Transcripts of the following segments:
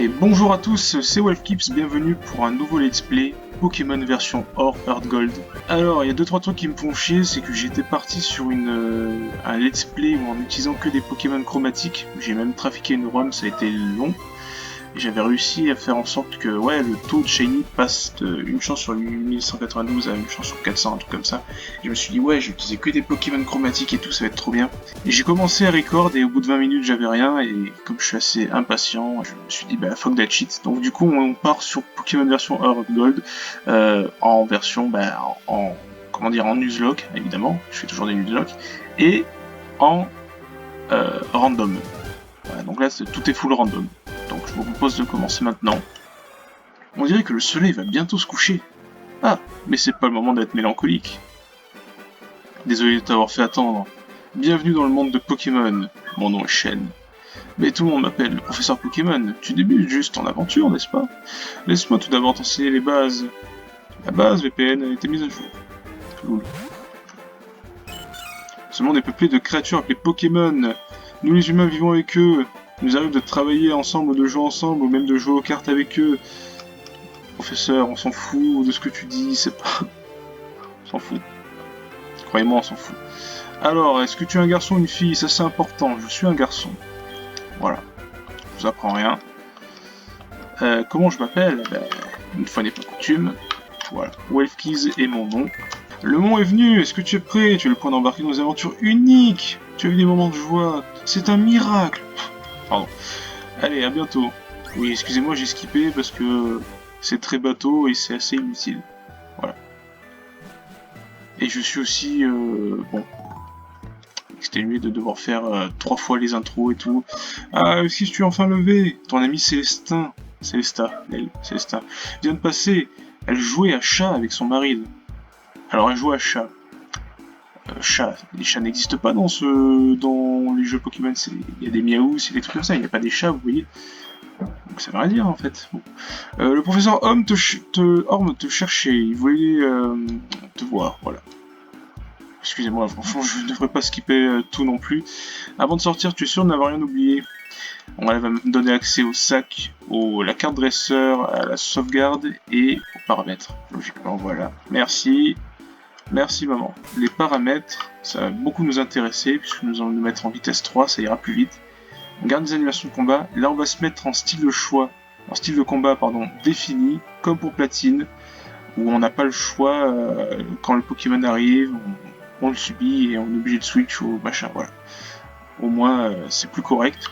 Et bonjour à tous, c'est Wolfkips, bienvenue pour un nouveau let's play Pokémon version Or, Earth Gold. Alors, il y a 2-3 trucs qui me font chier, c'est que j'étais parti sur un let's play en utilisant que des Pokémon chromatiques. J'ai même trafiqué une ROM, ça a été long. Et j'avais réussi à faire en sorte que le taux de Shiny passe de une chance sur 1192 à une chance sur 400, un truc comme ça. Et je me suis dit je vais utiliser que des Pokémon chromatiques et tout, ça va être trop bien. Et j'ai commencé à record et au bout de 20 minutes j'avais rien, et comme je suis assez impatient, je me suis dit fuck that shit. Donc du coup on part sur Pokémon version Earth Gold, en version, en Nuzlocke, évidemment, je fais toujours des Nuzlocke, et en random. Voilà, donc là tout est full random. Donc je vous propose de commencer maintenant. On dirait que le soleil va bientôt se coucher. Ah, mais c'est pas le moment d'être mélancolique. Désolé de t'avoir fait attendre. Bienvenue dans le monde de Pokémon. Mon nom est Shen. Mais tout le monde m'appelle le professeur Pokémon. Tu débutes juste en aventure, n'est-ce pas? Laisse-moi tout d'abord t'enseigner les bases. La base VPN a été mise à jour. Loul. Ce monde est peuplé de créatures appelées Pokémon. Nous les humains vivons avec eux. Il nous arrive de travailler ensemble, ou de jouer ensemble, ou même de jouer aux cartes avec eux. Professeur, on s'en fout de ce que tu dis, c'est pas... On s'en fout. Croyez-moi, on s'en fout. Alors, est-ce que tu es un garçon ou une fille? Ça c'est important, je suis un garçon. Voilà. Je vous apprends rien. Comment je m'appelle? Une fois n'est pas coutume. Voilà. Wolfkiz est mon nom. Le moment est venu, est-ce que tu es prêt? Tu es le point d'embarquer dans des aventures uniques. Tu as eu des moments de joie. C'est un miracle. Pardon. Allez, à bientôt. Oui, excusez-moi, j'ai skippé parce que c'est très bateau et c'est assez inutile. Voilà. Et je suis aussi, exténué de devoir faire 3 fois les intros et tout. Ah, si je suis enfin levé. Ton ami Célestin, Célesta, vient de passer. Elle jouait à chat avec son mari. Alors elle joue à chat. Chat. Les chats n'existent pas dans les jeux Pokémon. Il y a des miaou, c'est des trucs comme ça. Il n'y a pas des chats, vous voyez. Donc ça veut rien dire en fait. Bon. Le professeur Orm te cherchait. Il voulait te voir. Voilà. Excusez-moi, franchement, je ne devrais pas skipper tout non plus. Avant de sortir, tu es sûr de n'avoir rien oublié? Bon, elle va me donner accès au sac, la carte dresseur, à la sauvegarde et aux paramètres. Logiquement, voilà. Merci. Merci maman. Les paramètres, ça va beaucoup nous intéresser, puisque nous allons nous mettre en vitesse 3, ça ira plus vite. On garde les animations de combat. Là, on va se mettre en style de combat, défini, comme pour Platine, où on n'a pas le choix, quand le Pokémon arrive, on le subit et on est obligé de switch au machin, voilà. Au moins, c'est plus correct.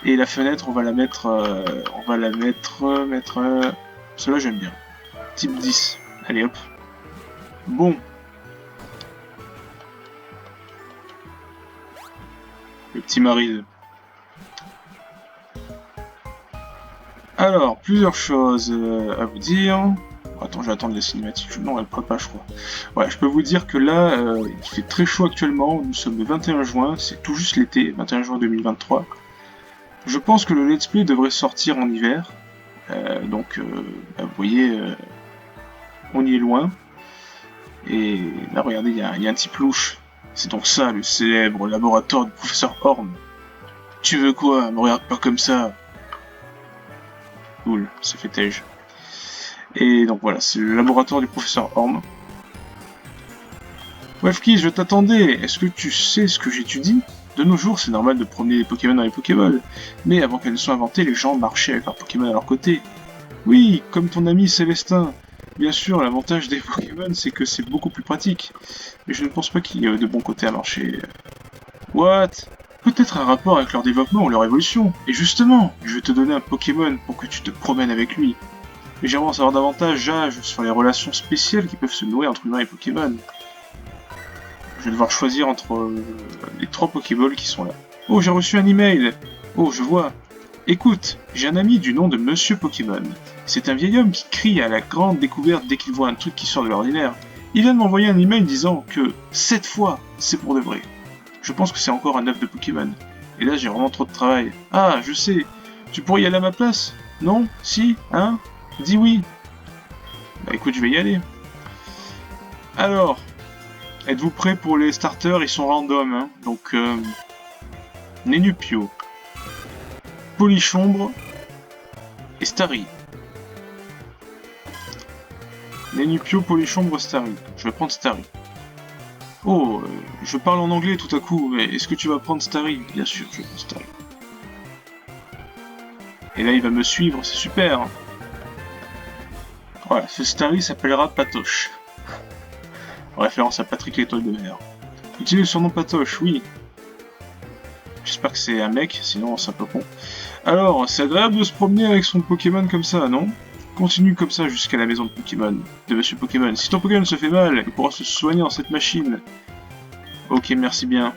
Et la fenêtre, on va la mettre, cela j'aime bien. Type 10. Allez hop. Bon. Le petit Maryse. Alors, plusieurs choses à vous dire. Attends, je vais attendre les cinématiques. Non, elle prend pas, je crois. Ouais, je peux vous dire que là, il fait très chaud actuellement. Nous sommes le 21 juin, c'est tout juste l'été, 21 juin 2023. Je pense que le let's play devrait sortir en hiver. Donc, vous voyez, on y est loin. Et là, regardez, il y a un petit louche. C'est donc ça, le célèbre laboratoire du professeur Orm. Tu veux quoi? Me regarde pas comme ça. Cool, ça fait tège. Et donc voilà, c'est le laboratoire du professeur Orm. Wolfkiz, je t'attendais. Est-ce que tu sais ce que j'étudie? De nos jours, c'est normal de promener les Pokémon dans les Pokéballs. Mais avant qu'elles ne soient inventées, les gens marchaient avec leurs Pokémon à leur côté. Oui, comme ton ami Célestin. Bien sûr, l'avantage des Pokémon, c'est que c'est beaucoup plus pratique. Mais je ne pense pas qu'il y ait de bons côtés à marcher. What? Peut-être un rapport avec leur développement ou leur évolution. Et justement, je vais te donner un Pokémon pour que tu te promènes avec lui. Mais j'aimerais en savoir davantage, sur les relations spéciales qui peuvent se nouer entre humains et Pokémon. Je vais devoir choisir entre les 3 Pokéballs qui sont là. Oh, j'ai reçu un email. Oh, je vois. Écoute, j'ai un ami du nom de Monsieur Pokémon. C'est un vieil homme qui crie à la grande découverte dès qu'il voit un truc qui sort de l'ordinaire. Il vient de m'envoyer un email disant que, cette fois, c'est pour de vrai. Je pense que c'est encore un œuf de Pokémon. Et là, j'ai vraiment trop de travail. Ah, je sais. Tu pourrais y aller à ma place? Non? Si? Hein? Dis oui. Bah écoute, je vais y aller. Alors, êtes-vous prêts pour les starters? Ils sont random, hein. Donc, Nénupio, Polichombre, et Starry. Nenupio, Polichombre, Starry. Je vais prendre Starry. Oh, je parle en anglais tout à coup, mais est-ce que tu vas prendre Starry? Bien sûr, je vais prendre Starry. Et là, il va me suivre, c'est super. Voilà, ce Starry s'appellera Patoche. En référence à Patrick l'étoile de mer. Utilise le surnom Patoche, oui. J'espère que c'est un mec, sinon c'est un peu con. Alors, c'est agréable de se promener avec son Pokémon comme ça, non? Continue comme ça jusqu'à la maison de Pokémon, de Monsieur Pokémon. Si ton Pokémon se fait mal, il pourra se soigner dans cette machine. Ok, merci bien.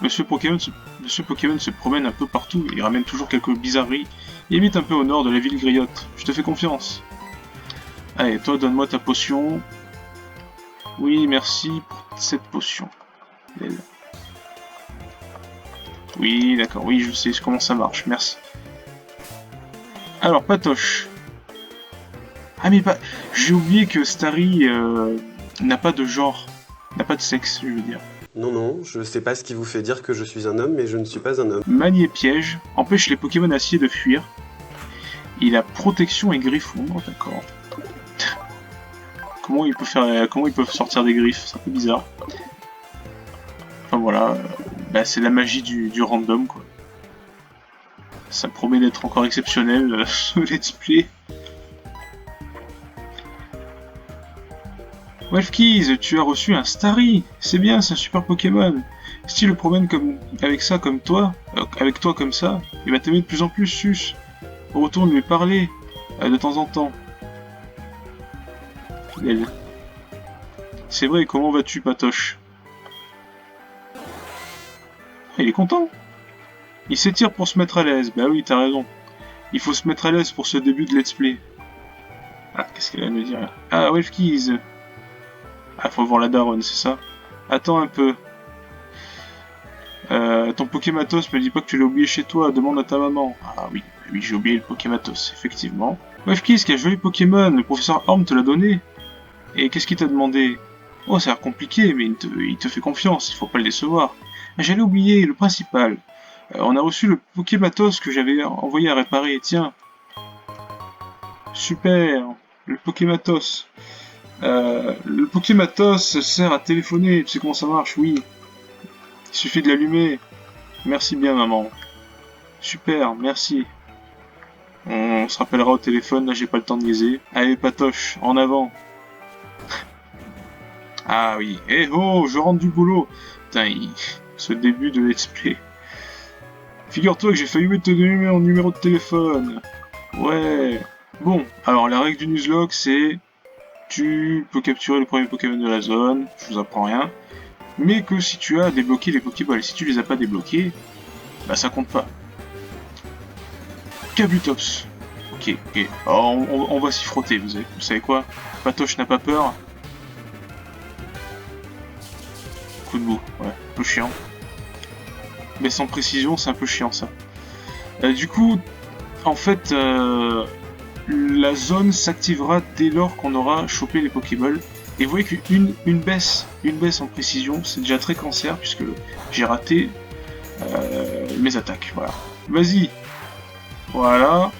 Monsieur Pokémon se promène un peu partout, il ramène toujours quelques bizarreries. Il habite un peu au nord de la ville Griotte. Je te fais confiance. Allez, toi, donne-moi ta potion. Oui, merci pour cette potion. Oui, d'accord, oui, je sais comment ça marche, merci. Alors, Patoche. Ah, mais pas... J'ai oublié que Starry n'a pas de genre, n'a pas de sexe, je veux dire. Non, non, je sais pas ce qui vous fait dire que je suis un homme, mais je ne suis pas un homme. Manier piège, empêche les Pokémon acier de fuir. Il a protection et griffon, d'accord. Comment ils peuvent sortir des griffes, c'est un peu bizarre. Enfin voilà, bah, c'est la magie du random quoi. Ça promet d'être encore exceptionnel ce let's play. Wefkeys, tu as reçu un Starry. C'est bien, c'est un super Pokémon. Si tu le promènes avec toi comme ça, il va t'aimer de plus en plus, sus. Retourne lui parler de temps en temps. Fidèle. C'est vrai, comment vas-tu, Patoche? Il est content. Il s'étire pour se mettre à l'aise. Bah oui, t'as raison. Il faut se mettre à l'aise pour ce début de let's play. Ah, qu'est-ce qu'elle va me dire là? Ah, Wefkeys. Ah, faut voir la daronne, c'est ça? Attends un peu. Ton Pokématos me dit pas que tu l'as oublié chez toi, demande à ta maman. Ah oui, oui, j'ai oublié le Pokématos, effectivement. Wefkeys, quel joli Pokémon, le professeur Orm te l'a donné. Et qu'est-ce qu'il t'a demandé? Oh, ça a l'air compliqué, mais il te fait confiance, il faut pas le décevoir. J'allais oublier le principal. On a reçu le Pokématos que j'avais envoyé à réparer, tiens. Super, le Pokématos. Le Pokématos sert à téléphoner, tu sais comment ça marche, oui. Il suffit de l'allumer. Merci bien, maman. Super, merci. On se rappellera au téléphone, là j'ai pas le temps de niaiser. Allez, Patoche, en avant. Ah oui, eh oh, je rentre du boulot. Putain, ce début de let's play. Figure-toi que j'ai failli te donner mon numéro de téléphone. Ouais. Bon, alors la règle du Nuzlocke c'est... Tu peux capturer le premier Pokémon de la zone, je vous apprends rien. Mais que si tu as débloqué les Pokéballs, si tu les as pas débloqués, bah ça compte pas. Kabutops. Ok, ok. Alors, on va s'y frotter, vous savez quoi? Patoche n'a pas peur. Coup de bout, ouais, un peu chiant. Mais sans précision, c'est un peu chiant ça. Du coup, en fait, la zone s'activera dès lors qu'on aura chopé les Pokéballs. Et vous voyez qu'une baisse en précision, c'est déjà très cancer, puisque j'ai raté mes attaques. Voilà. Vas-y. Voilà.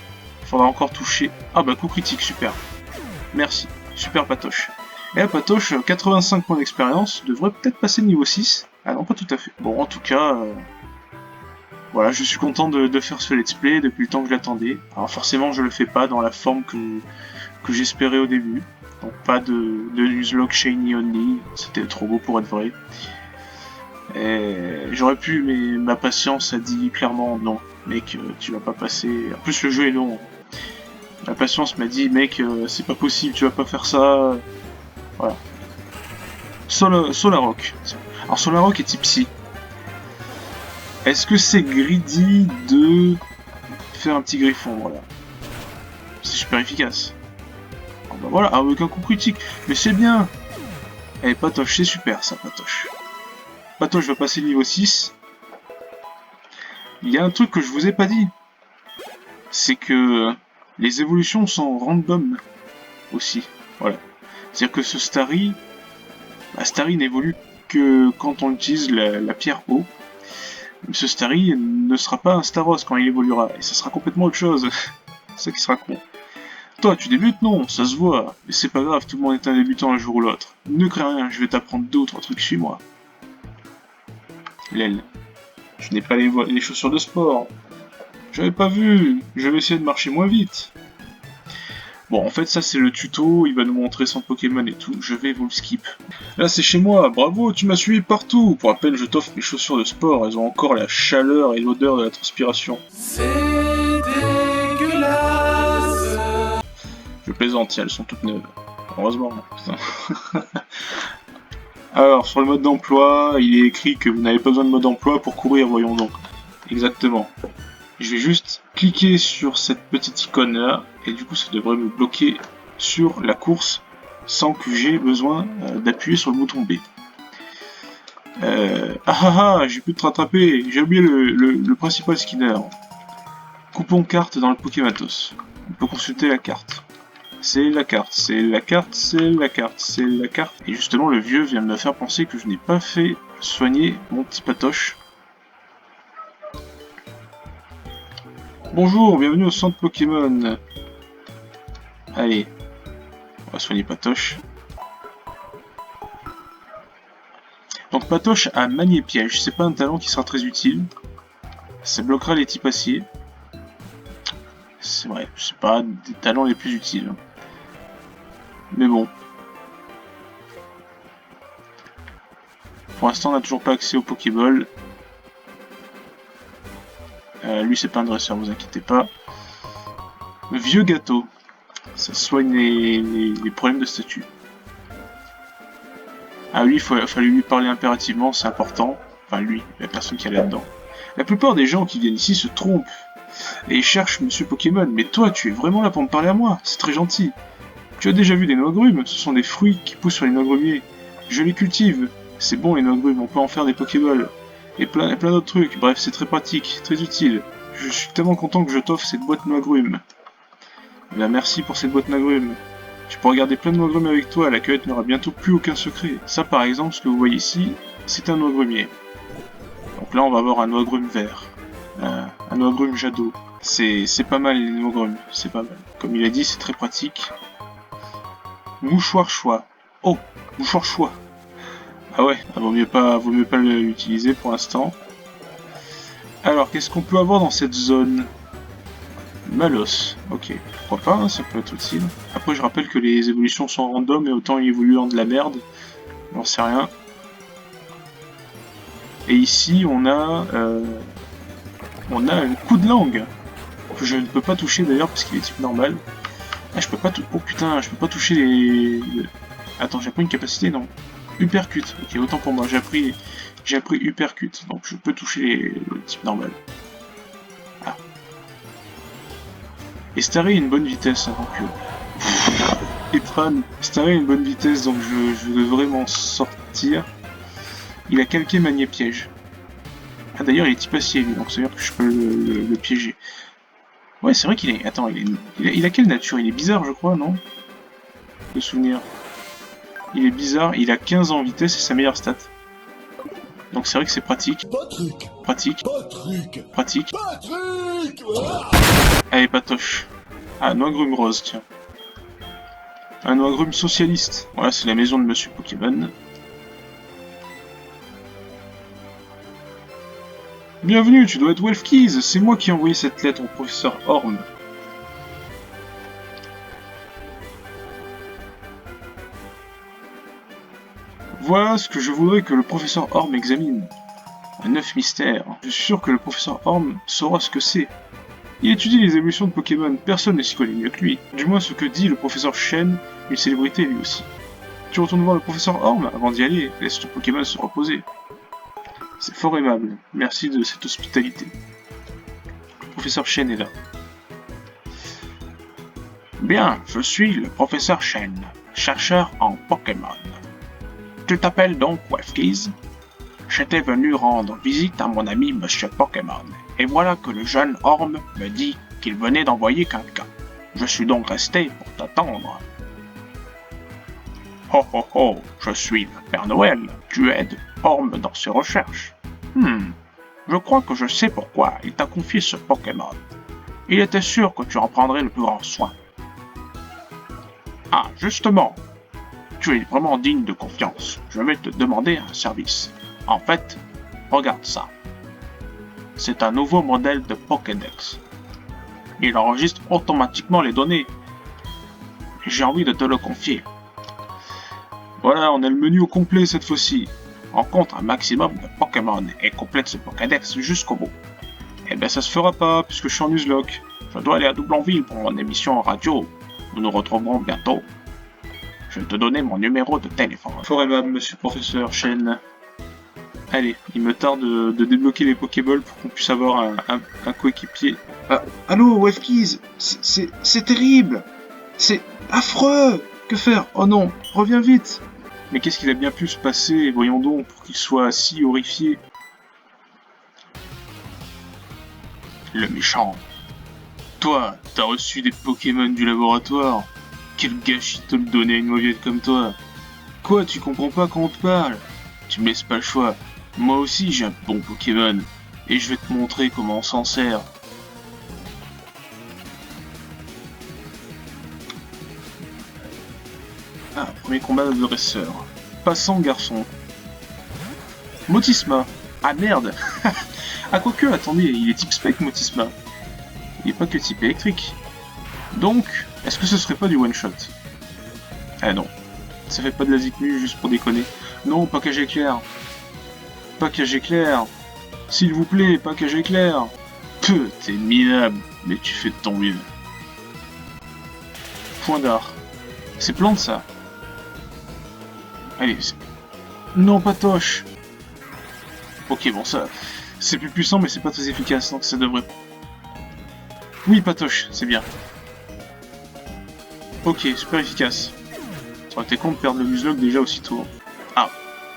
Faudra encore toucher. Ah bah coup critique, super. Merci. Super Patoche. Et là, Patoche, 85 points d'expérience, devrait peut-être passer niveau 6. Ah non, pas tout à fait. Bon, en tout cas... Voilà, je suis content de faire ce let's play depuis le temps que je l'attendais. Alors forcément, je le fais pas dans la forme que j'espérais au début. Donc pas de Nuzlocke Shiny Only, c'était trop beau pour être vrai. J'aurais pu, mais ma patience a dit clairement non, mec, tu vas pas passer... En plus le jeu est long. Ma patience m'a dit, mec, c'est pas possible, tu vas pas faire ça. Voilà. Solarock. Alors Solarock est type psy. Est-ce que c'est greedy de faire un petit griffon, voilà. C'est super efficace. Ah bah voilà, avec un coup critique. Mais c'est bien. Eh, Patoche, c'est super ça, Patoche. Patoche va passer niveau 6. Il y a un truc que je vous ai pas dit. C'est que les évolutions sont random aussi. Voilà. C'est-à-dire que ce Starry... Bah, Starry n'évolue que quand on utilise la pierre eau. Ce Starry ne sera pas un Staros quand il évoluera, et ça sera complètement autre chose. C'est ça qui sera con. Toi, tu débutes? Non, ça se voit. Mais c'est pas grave, tout le monde est un débutant un jour ou l'autre. Ne crains rien, je vais t'apprendre 2 ou 3 trucs, suis-moi. L'aile. Je n'ai pas les chaussures de sport. J'avais pas vu. Je vais essayer de marcher moins vite. Bon, en fait, ça c'est le tuto, il va nous montrer son Pokémon et tout, je vais vous le skip. Là, c'est chez moi, bravo, tu m'as suivi partout. Pour rappel, je t'offre mes chaussures de sport, elles ont encore la chaleur et l'odeur de la transpiration. C'est dégueulasse. Je plaisante, elles sont toutes neuves. Heureusement, putain. Alors, sur le mode d'emploi, il est écrit que vous n'avez pas besoin de mode d'emploi pour courir, voyons donc. Exactement. Je vais juste cliquer sur cette petite icône là, et du coup ça devrait me bloquer sur la course sans que j'ai besoin d'appuyer sur le bouton B. J'ai pu te rattraper, j'ai oublié le principal skinner. Coupons carte dans le Pokématos. On peut consulter la carte. C'est la carte, c'est la carte, c'est la carte, c'est la carte. Et justement le vieux vient de me faire penser que je n'ai pas fait soigner mon petit patoche. Bonjour, bienvenue au centre Pokémon. Allez, on va soigner Patoche. Donc Patoche a manié piège, c'est pas un talent qui sera très utile. Ça bloquera les types acier. C'est vrai, c'est pas des talents les plus utiles. Mais bon. Pour l'instant on n'a toujours pas accès au Pokéball. Lui c'est pas un dresseur, vous inquiétez pas. Vieux gâteau. Ça soigne les problèmes de statut. Ah lui, il fallait lui parler impérativement, c'est important. Enfin lui, la personne qui est là-dedans. La plupart des gens qui viennent ici se trompent. Et cherchent Monsieur Pokémon. Mais toi, tu es vraiment là pour me parler à moi. C'est très gentil. Tu as déjà vu des noix agrumes? Ce sont des fruits qui poussent sur les noix agrumiers. Je les cultive. C'est bon les noix agrumes, on peut en faire des Pokéballs. Et plein d'autres trucs, bref c'est très pratique, très utile. Je suis tellement content que je t'offre cette boîte noix agrumes. Eh bien merci pour cette boîte noix agrumes. Tu pourras garder plein de noix agrumes avec toi, la cueillette n'aura bientôt plus aucun secret. Ça par exemple, ce que vous voyez ici, c'est un noix agrumier. Donc là on va avoir un noix agrume vert. Un noix agrume jadot. C'est pas mal les noix agrumes, c'est pas mal. Comme il a dit, c'est très pratique. Mouchoir choix. Oh, mouchoir choix. Ah ouais, vaut mieux pas l'utiliser pour l'instant. Alors, qu'est-ce qu'on peut avoir dans cette zone? Malos, ok, pourquoi pas, hein, ça peut être utile. Après, je rappelle que les évolutions sont random et autant il évolue dans de la merde. J'en sais rien. Et ici, on a un coup de langue que je ne peux pas toucher d'ailleurs parce qu'il est type normal. Ah, je peux pas oh putain, je peux pas toucher les... Attends, j'ai pris une capacité, non? Uppercut, ok, autant pour moi, j'ai appris Uppercut, donc je peux toucher les types normales. Ah. Et Starry a une bonne vitesse, hein, donc... Etran, Starry a une bonne vitesse, donc je devrais m'en sortir. Il a calqué manier piège. Ah d'ailleurs, il est type acier, lui, donc ça veut dire que je peux le piéger. Ouais, c'est vrai qu'il est... Attends, il a quelle nature? Il est bizarre, je crois, non? De souvenir. Il est bizarre, il a 15 en vitesse et sa meilleure stat. Donc c'est vrai que c'est pratique. Pratique. Pratique. Allez, Patoche. Ah, noix agrume rose, tiens. Un noix agrume socialiste. Voilà, c'est la maison de Monsieur Pokémon. Bienvenue, tu dois être Welfkeys. C'est moi qui ai envoyé cette lettre au professeur Orm. Voilà ce que je voudrais que le professeur Orm examine. Un œuf mystère. Je suis sûr que le professeur Orm saura ce que c'est. Il étudie les évolutions de Pokémon, personne ne s'y connaît mieux que lui. Du moins ce que dit le professeur Shen, une célébrité lui aussi. Tu retournes voir le professeur Orm avant d'y aller, laisse ton Pokémon se reposer. C'est fort aimable, merci de cette hospitalité. Le professeur Shen est là. Bien, je suis le professeur Shen, chercheur en Pokémon. Tu t'appelles donc Welfkeys? J'étais venu rendre visite à mon ami Monsieur Pokémon, et voilà que le jeune Orm me dit qu'il venait d'envoyer quelqu'un. Je suis donc resté pour t'attendre. Oh oh oh, je suis le Père Noël, tu aides Orm dans ses recherches. Je crois que je sais pourquoi il t'a confié ce Pokémon. Il était sûr que tu en prendrais le plus grand soin. Ah, justement, tu es vraiment digne de confiance. Je vais te demander un service. En fait, regarde ça. C'est un nouveau modèle de Pokédex. Il enregistre automatiquement les données. J'ai envie de te le confier. Voilà, on a le menu au complet cette fois-ci. Rencontre un maximum de Pokémon et complète ce Pokédex jusqu'au bout. Eh ben ça se fera pas, puisque je suis en Nuzlocke. Je dois aller à Doublonville pour mon émission en radio. Nous nous retrouverons bientôt. Je vais te donner mon numéro de téléphone. Fort aimable, monsieur le professeur Shen. Allez, il me tarde de débloquer les Pokéballs pour qu'on puisse avoir un coéquipier. Ah, allô, Wefkeys, c'est terrible. C'est affreux. Que faire? Oh non, reviens vite. Mais qu'est-ce qu'il a bien pu se passer, voyons donc, pour qu'il soit si horrifié? Le méchant. Toi, t'as reçu des Pokémon du laboratoire? Quel gâchis de te le donner à une mauviette comme toi. Quoi, tu comprends pas quand on te parle? Tu me laisses pas le choix. Moi aussi j'ai un bon Pokémon. Et je vais te montrer comment on s'en sert. Ah, premier combat de dresseur. Passant garçon. Motisma. Ah merde. Ah quoique, attendez, il est type spec Motisma. Il est pas que type électrique. Donc, est-ce que ce serait pas du one-shot? Ah non. Ça fait pas de la zikmu juste pour déconner. Non, pas cage éclair. Pas cage éclair. S'il vous plaît, pas cage éclair. Peu, t'es minable, mais tu fais de ton mieux. Point d'art. C'est plante ça. Allez, non, patoche. Ok, bon, ça, c'est plus puissant, mais c'est pas très efficace, donc ça devrait... Oui, patoche, c'est bien. Ok, super efficace. Ça aurait été con de perdre le Nuzlocke déjà aussitôt. Ah,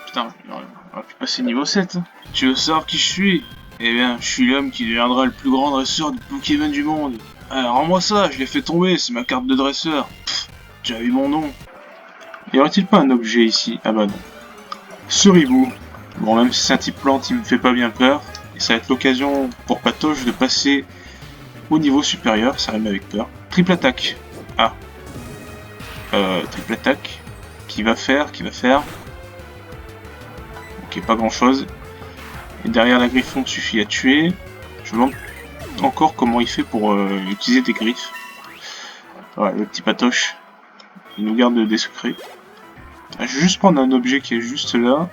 putain, on aurait pu passer niveau 7. Tu veux savoir qui je suis? Eh bien, je suis l'homme qui deviendra le plus grand dresseur de Pokémon du monde. Rends-moi ça, je l'ai fait tomber, c'est ma carte de dresseur. Pfff, tu as vu mon nom. Y aurait-il pas un objet ici? Ah bah non. Ceribou. Bon, même si c'est un type plante, il me fait pas bien peur. Et ça va être l'occasion pour Patoche de passer au niveau supérieur, ça rime avec peur. Triple attaque. Ah. Triple attaque. Qui va faire? Ok, pas grand chose. Et derrière la griffon suffit à tuer. Je me demande encore comment il fait pour utiliser des griffes. Voilà, le petit Patoche. Il nous garde des secrets. Je vais juste prendre un objet qui est juste là.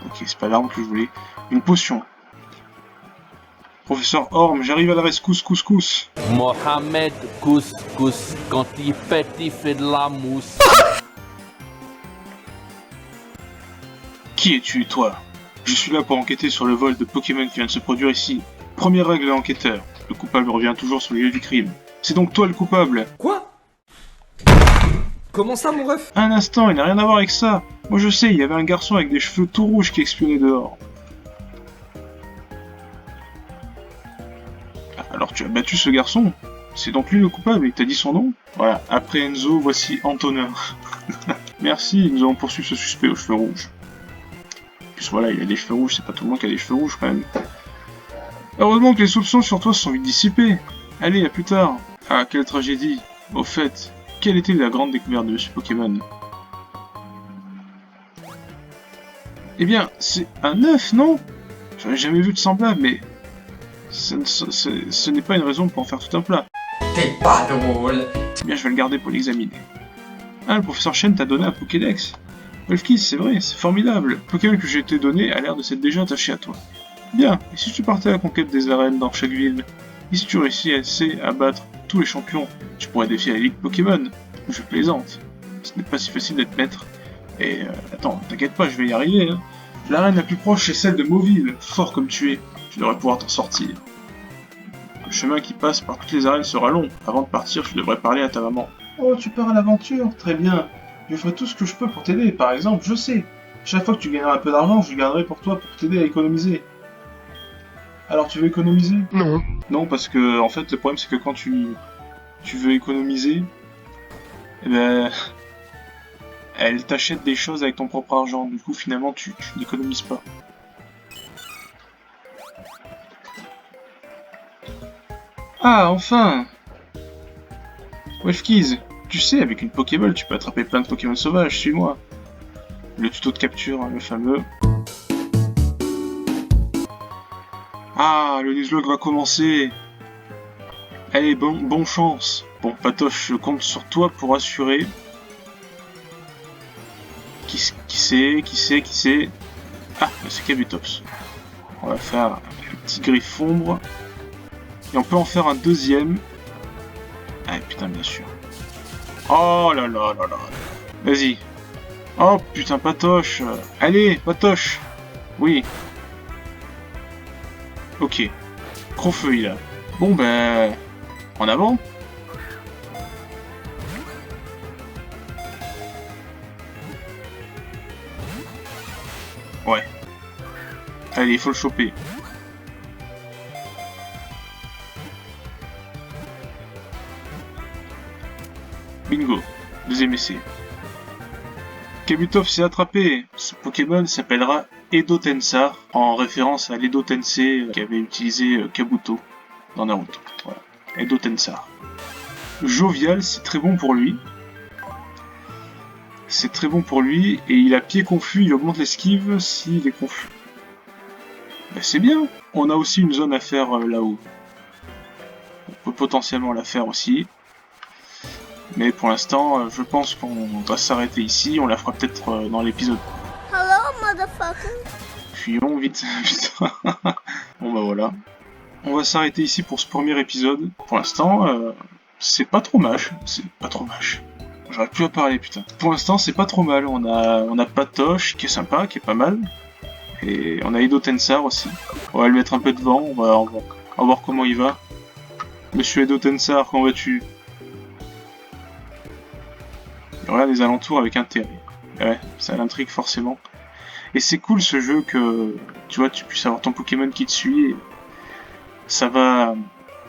Ok, c'est pas l'arme que je voulais. Une potion. Professeur Orm, j'arrive à la rescousse, couscous. Mohamed Couscous, quand il pète, il fait de la mousse. Qui es-tu, toi? Je suis là pour enquêter sur le vol de Pokémon qui vient de se produire ici. Première règle de l'enquêteur. Le coupable revient toujours sur le lieu du crime. C'est donc toi le coupable. Quoi? Comment ça, mon ref? Un instant, il n'a rien à voir avec ça. Moi je sais, il y avait un garçon avec des cheveux tout rouges qui espionnait dehors. Alors tu as battu ce garçon? C'est donc lui le coupable et il t'a dit son nom? Voilà, après Enzo, voici Antonin. Merci, nous allons poursuivre ce suspect aux cheveux rouges. En plus voilà, il a des cheveux rouges, c'est pas tout le monde qui a des cheveux rouges quand même. Heureusement que les soupçons sur toi sont vite dissipés. Allez, à plus tard. Ah, quelle tragédie. Au fait, quelle était la grande découverte de Monsieur Pokémon? Eh bien, c'est un œuf, non? J'en ai jamais vu de semblable, mais... Ce n'est pas une raison pour en faire tout un plat. T'es pas drôle. Eh bien, je vais le garder pour l'examiner. Ah, le professeur Shen t'a donné un Pokédex. Wolfkiss, c'est vrai, c'est formidable. Le Pokémon que j'ai été donné a l'air de s'être déjà attaché à toi. Bien, et si tu partais à la conquête des arènes dans chaque ville? Et si tu réussissais à battre tous les champions, tu pourrais défier la Ligue Pokémon? Je plaisante. Ce n'est pas si facile d'être maître. Et attends, t'inquiète pas, je vais y arriver. Hein. L'arène la plus proche est celle de Mauville. Fort comme tu es, tu devrais pouvoir t'en sortir. Le chemin qui passe par toutes les arènes sera long. Avant de partir, je devrais parler à ta maman. Oh, tu pars à l'aventure? Très bien. Je ferai tout ce que je peux pour t'aider. Par exemple, je sais. Chaque fois que tu gagneras un peu d'argent, je le garderai pour toi pour t'aider à économiser. Alors, tu veux économiser? Non. Non, parce que, en fait, le problème, c'est que quand tu veux économiser, eh ben, elle t'achète des choses avec ton propre argent. Du coup, finalement, tu n'économises pas. Ah, enfin! Wefkiz, tu sais, avec une Pokéball, tu peux attraper plein de Pokémon sauvages, suis-moi. Le tuto de capture, hein, le fameux. Ah, le nuzlocke va commencer. Allez, bon chance. Bon, Patoche, je compte sur toi pour assurer. Qui c'est? Ah, c'est Kabutops. On va faire un petit Griffombre. Et on peut en faire un deuxième. Ah putain, bien sûr. Oh là là là là. Vas-y. Oh putain, Patoche. Allez, Patoche. Oui. Ok. Crofeuille là. Bon ben... En avant. Ouais. Allez, il faut le choper. Bingo. Deuxième essai. Kabutops s'est attrapé. Ce Pokémon s'appellera Edo Tensar, en référence à l'Edo Tensei qu'avait utilisé Kabuto dans Naruto. Voilà. Edo Tensar. Jovial, c'est très bon pour lui. C'est très bon pour lui, et il a pied confus, il augmente l'esquive s'il est confus. Ben c'est bien. On a aussi une zone à faire là-haut. On peut potentiellement la faire aussi. Mais pour l'instant, je pense qu'on va s'arrêter ici. On la fera peut-être dans l'épisode. Hello, motherfucker. Fuyons vite, putain. Bon bah voilà. On va s'arrêter ici pour ce premier épisode. Pour l'instant, c'est pas trop moche. C'est pas trop moche. J'aurais plus à parler, putain. Pour l'instant, c'est pas trop mal. On a Patoche, qui est sympa, qui est pas mal. Et on a Edo Tensar aussi. On va le mettre un peu devant. On va voir comment il va. Monsieur Edo Tensar, comment vas-tu? Il regarde les alentours avec intérêt. Ouais, ça l'intrigue forcément. Et c'est cool ce jeu que, tu vois, tu puisses avoir ton Pokémon qui te suit. Et ça va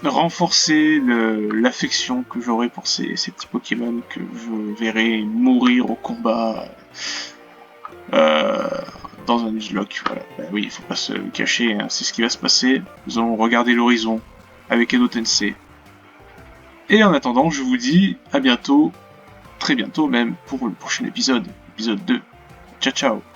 renforcer l'affection que j'aurai pour ces petits Pokémon que je verrai mourir au combat dans un Nuzlocke. Voilà. Bah oui, il faut pas se le cacher, hein, c'est ce qui va se passer. Nous allons regarder l'horizon avec Edo Tensei. Et en attendant, je vous dis à bientôt, très bientôt même, pour le prochain épisode, épisode 2. Ciao ciao.